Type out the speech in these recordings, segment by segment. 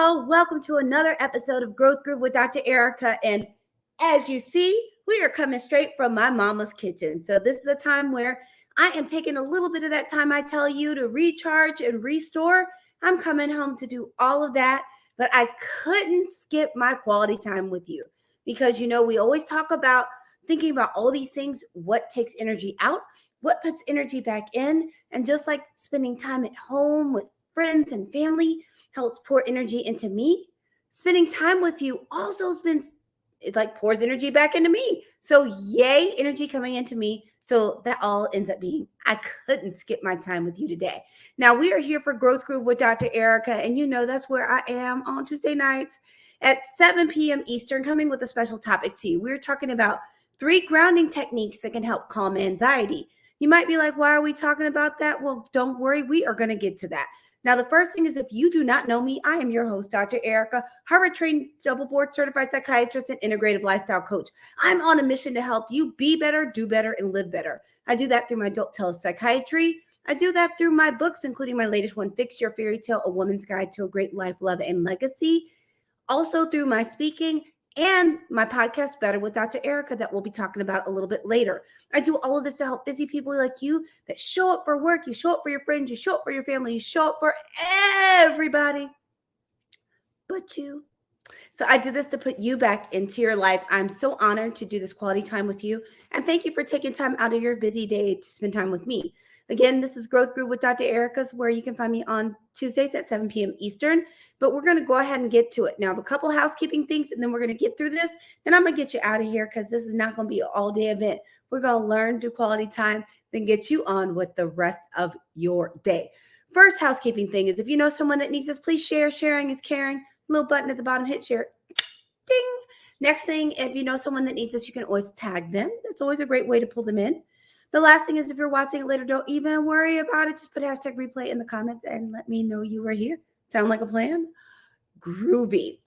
y'all. Welcome to another episode of Growth Groove with Dr. Ericka. And as you see, we are coming straight from my mama's kitchen. So this is a time where I am taking a little bit of that time I tell you to recharge and restore. I'm coming home to do all of that, but I couldn't skip my quality time with you because, we always talk about thinking about all these things, what takes energy out, what puts energy back in, and just like spending time at home with friends and family helps pour energy into me. Spending time with you also pours energy back into me. So yay, energy coming into me. So that all ends up being, I couldn't skip my time with you today. Now we are here for Growth Groove with Dr. Ericka, and that's where I am on Tuesday nights at 7 p.m. Eastern, coming with a special topic to you. We're talking about 3 grounding techniques that can help calm anxiety. You might be like, why are we talking about that? Well, don't worry, we are going to get to that. Now, the first thing is, if you do not know me, I am your host, Dr. Ericka, Harvard-trained, double board certified psychiatrist and integrative lifestyle coach. I'm on a mission to help you be better, do better, and live better. I do that through my adult telepsychiatry. I do that through my books, including my latest one, Fix Your Fairy Tale, A Woman's Guide to a Great Life, Love, and Legacy. Also through my speaking and my podcast, Better with Dr. Ericka, that we'll be talking about a little bit later. I do all of this to help busy people like you that show up for work, you show up for your friends, you show up for your family, you show up for everybody but you. So I do this to put you back into your life. I'm so honored to do this quality time with you. And thank you for taking time out of your busy day to spend time with me. Again, this is Growth Groove with Dr. Ericka, where you can find me on Tuesdays at 7 p.m. Eastern. But we're going to go ahead and get to it. Now, I have a couple housekeeping things, and then we're going to get through this. Then I'm going to get you out of here because this is not going to be an all-day event. We're going to learn, do quality time, then get you on with the rest of your day. First housekeeping thing is, if you know someone that needs this, please share. Sharing is caring. Little button at the bottom, hit share. Ding. Next thing, if you know someone that needs this, you can always tag them. That's always a great way to pull them in. The last thing is, if you're watching it later, don't even worry about it. Just put hashtag replay in the comments and let me know you were here. Sound like a plan? Groovy.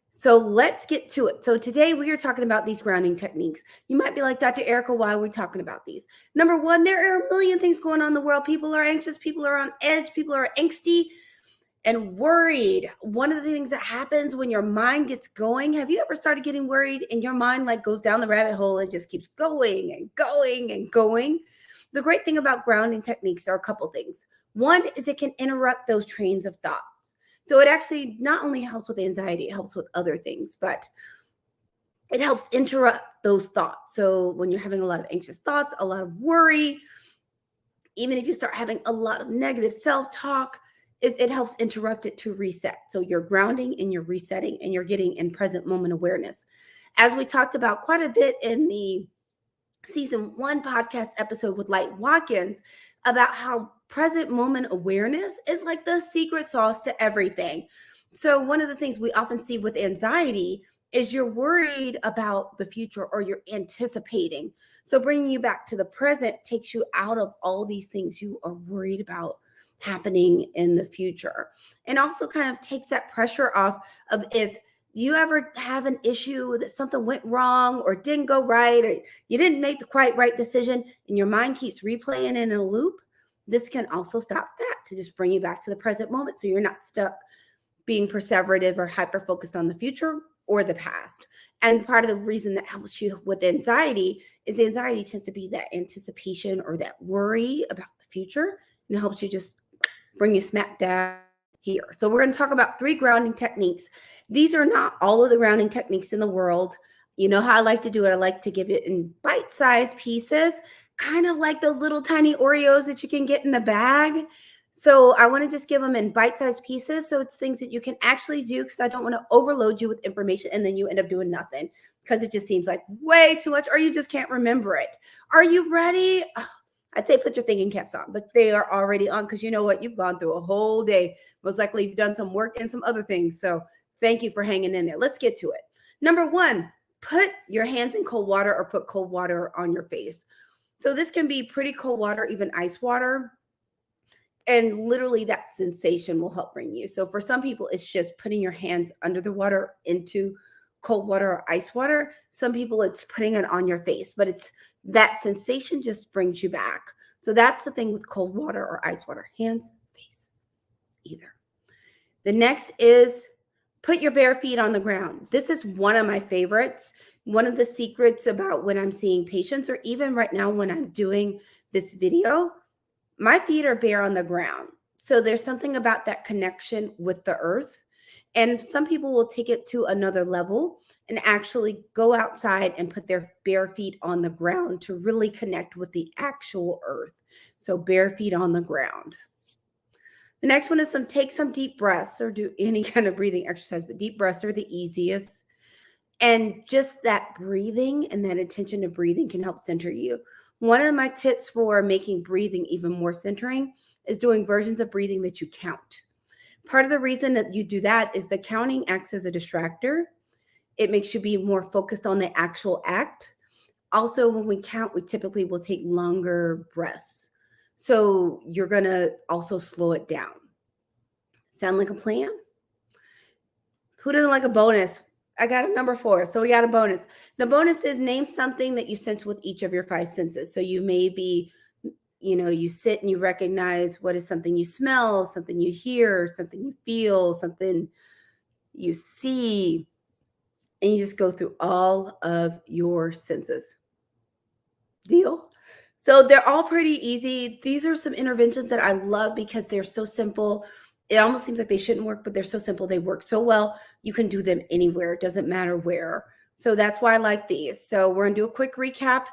So let's get to it. So today we are talking about these grounding techniques. You might be like, Dr. Ericka, why are we talking about these? Number one, there are a million things going on in the world. People are anxious. People are on edge. People are angsty and worried. One of the things that happens when your mind gets going, have you ever started getting worried and your mind goes down the rabbit hole and just keeps going and going and going? The great thing about grounding techniques are a couple things. One is it can interrupt those trains of thought. So it actually not only helps with anxiety, it helps with other things, but it helps interrupt those thoughts. So when you're having a lot of anxious thoughts, a lot of worry, even if you start having a lot of negative self-talk, it helps interrupt it to reset. So you're grounding and you're resetting and you're getting in present moment awareness. As we talked about quite a bit in the season 1 podcast episode with Light Watkins about how present moment awareness is like the secret sauce to everything. So one of the things we often see with anxiety is you're worried about the future or you're anticipating. So bringing you back to the present takes you out of all these things you are worried about happening in the future, and also kind of takes that pressure off of if you ever have an issue that something went wrong or didn't go right, or you didn't make the quite right decision and your mind keeps replaying in a loop. This can also stop that to just bring you back to the present moment. So you're not stuck being perseverative or hyper-focused on the future or the past. And part of the reason that helps you with anxiety is anxiety tends to be that anticipation or that worry about the future. And it helps you just bring you smack down here. So we're going to talk about 3 grounding techniques. These are not all of the grounding techniques in the world. You know how I like to do it. I like to give it in bite-sized pieces, kind of like those little tiny Oreos that you can get in the bag. So I want to just give them in bite-sized pieces. So it's things that you can actually do, because I don't want to overload you with information and then you end up doing nothing because it just seems like way too much, or you just can't remember it. Are you ready? I'd say put your thinking caps on, but they are already on, because you know what? You've gone through a whole day. Most likely you've done some work and some other things. So thank you for hanging in there. Let's get to it. Number 1, put your hands in cold water or put cold water on your face. So this can be pretty cold water, even ice water. And literally that sensation will help bring you. So for some people, it's just putting your hands under the water into cold water or ice water. Some people, it's putting it on your face, but it's that sensation just brings you back. So that's the thing with cold water or ice water, hands, face, either. The next is Put your bare feet on the ground. This is one of my favorites. One of the secrets about when I'm seeing patients, or even right now when I'm doing this video, my feet are bare on the ground. So there's something about that connection with the earth. And some people will take it to another level and actually go outside and put their bare feet on the ground to really connect with the actual earth. So bare feet on the ground. The next one is take some deep breaths, or do any kind of breathing exercise, but deep breaths are the easiest. And just that breathing and that attention to breathing can help center you. One of my tips for making breathing even more centering is doing versions of breathing that you count. Part of the reason that you do that is the counting acts as a distractor. It makes you be more focused on the actual act. Also, when we count, we typically will take longer breaths. So you're going to also slow it down. Sound like a plan? Who doesn't like a bonus? I got a number 4. So we got a bonus. The bonus is name something that you sense with each of your 5 senses. So you may be, you sit and you recognize what is something you smell, something you hear, something you feel, something you see. And you just go through all of your senses. Deal? So they're all pretty easy. These are some interventions that I love because they're so simple. It almost seems like they shouldn't work, but they're so simple. They work so well. You can do them anywhere. It doesn't matter where. So that's why I like these. So we're going to do a quick recap.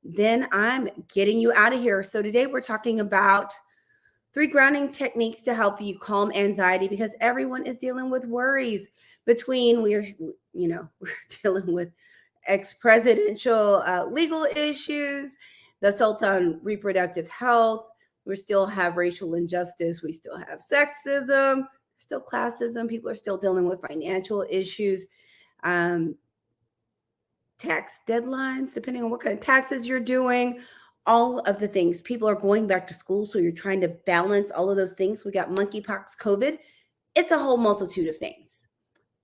Then I'm getting you out of here. So today we're talking about 3 grounding techniques to help you calm anxiety, because everyone is dealing with worries between we're dealing with ex-presidential legal issues, the assault on reproductive health. We still have racial injustice. We still have sexism, still classism. People are still dealing with financial issues, tax deadlines, depending on what kind of taxes you're doing, all of the things. People are going back to school, so you're trying to balance all of those things. We got monkeypox, COVID. It's a whole multitude of things,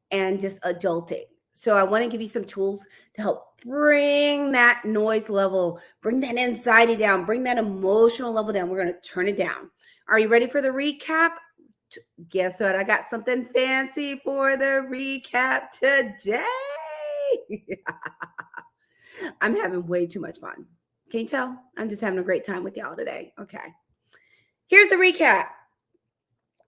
and just adulting. So I want to give you some tools to help bring that noise level, bring that anxiety down, bring that emotional level down. We're going to turn it down. Are you ready for the recap? Guess what? I got something fancy for the recap today. I'm having way too much fun. Can you tell? I'm just having a great time with y'all today. Okay. Here's the recap.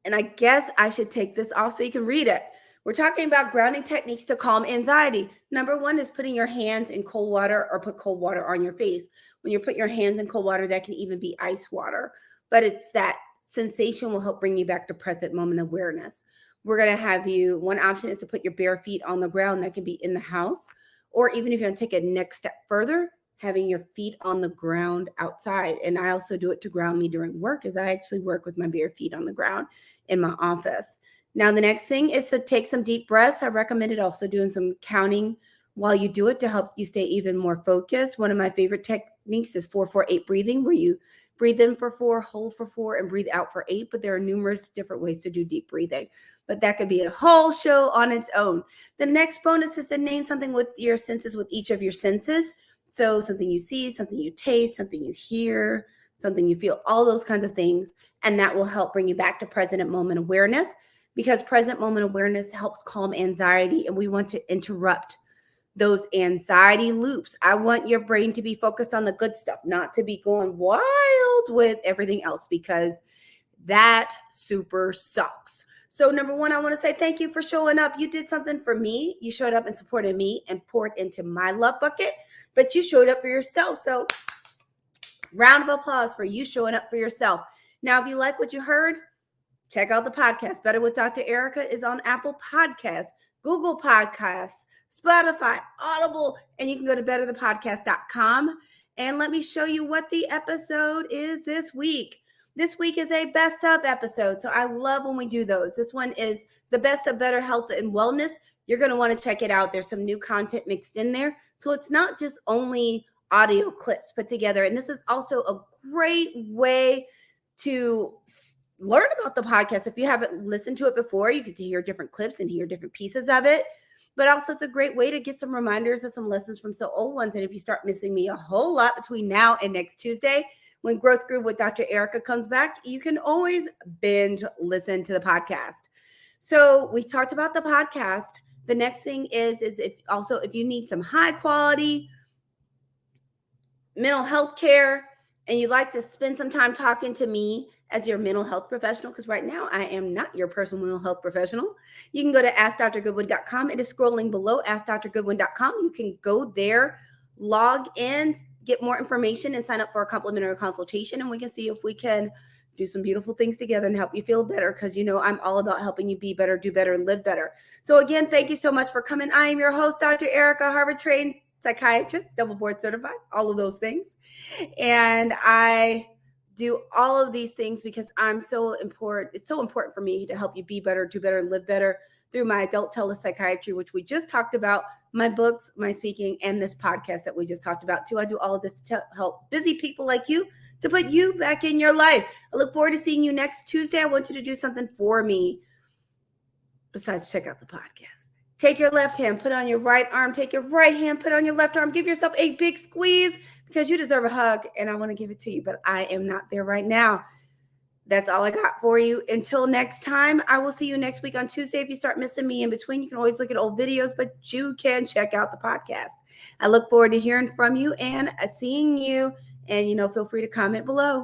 And I guess I should take this off so you can read it. We're talking about grounding techniques to calm anxiety. Number 1 is putting your hands in cold water, or put cold water on your face. When you put your hands in cold water, that can even be ice water. But it's that sensation will help bring you back to present moment awareness. We're going to have you, one option is to put your bare feet on the ground. That can be in the house. Or even if you want to take a next step further, having your feet on the ground outside. And I also do it to ground me during work, as I actually work with my bare feet on the ground in my office. Now, the next thing is to take some deep breaths. I recommended also doing some counting while you do it to help you stay even more focused. One of my favorite techniques is 4-4-8 breathing, where you breathe in for 4, hold for 4, and breathe out for 8. But there are numerous different ways to do deep breathing. But that could be a whole show on its own. The next bonus is to name something with your senses, with each of your senses. So something you see, something you taste, something you hear, something you feel, all those kinds of things. And that will help bring you back to present moment awareness, because present moment awareness helps calm anxiety. And we want to interrupt those anxiety loops. I want your brain to be focused on the good stuff, not to be going wild with everything else, because that super sucks. So number 1, I want to say thank you for showing up. You did something for me. You showed up and supported me and poured into my love bucket, but you showed up for yourself. So round of applause for you showing up for yourself. Now, if you like what you heard, check out the podcast. Better with Dr. Ericka is on Apple Podcasts, Google Podcasts, Spotify, Audible, and you can go to betterthepodcast.com. And let me show you what the episode is this week. This week is a best of episode. So I love when we do those. This one is the best of better health and wellness. You're going to want to check it out. There's some new content mixed in there. So it's not just only audio clips put together. And this is also a great way to learn about the podcast. If you haven't listened to it before, you get to hear different clips and hear different pieces of it. But also it's a great way to get some reminders of some lessons from some old ones. And if you start missing me a whole lot between now and next Tuesday, when Growth Groove with Dr. Ericka comes back, you can always binge listen to the podcast. So we talked about the podcast. The next thing is if you need some high quality mental health care and you'd like to spend some time talking to me as your mental health professional, because right now I am not your personal mental health professional, you can go to AskDrGoodwin.com. It is scrolling below, AskDrGoodwin.com. You can go there, log in, get more information, and sign up for a complimentary consultation, and we can see if we can do some beautiful things together and help you feel better, because I'm all about helping you be better, do better, and live better. So again, thank you so much for coming. I am your host, Dr. Ericka, Harvard-trained psychiatrist, double board certified, all of those things. And I do all of these things because I'm so important. It's so important for me to help you be better, do better, and live better through my adult telepsychiatry, which we just talked about, my books, my speaking, and this podcast that we just talked about too. I do all of this to help busy people like you to put you back in your life. I look forward to seeing you next Tuesday. I want you to do something for me besides check out the podcast. Take your left hand, put on your right arm. Take your right hand, put on your left arm. Give yourself a big squeeze because you deserve a hug, and I want to give it to you, but I am not there right now. That's all I got for you. Until next time, I will see you next week on Tuesday. If you start missing me in between, you can always look at old videos, but you can check out the podcast. I look forward to hearing from you and seeing you, and feel free to comment below.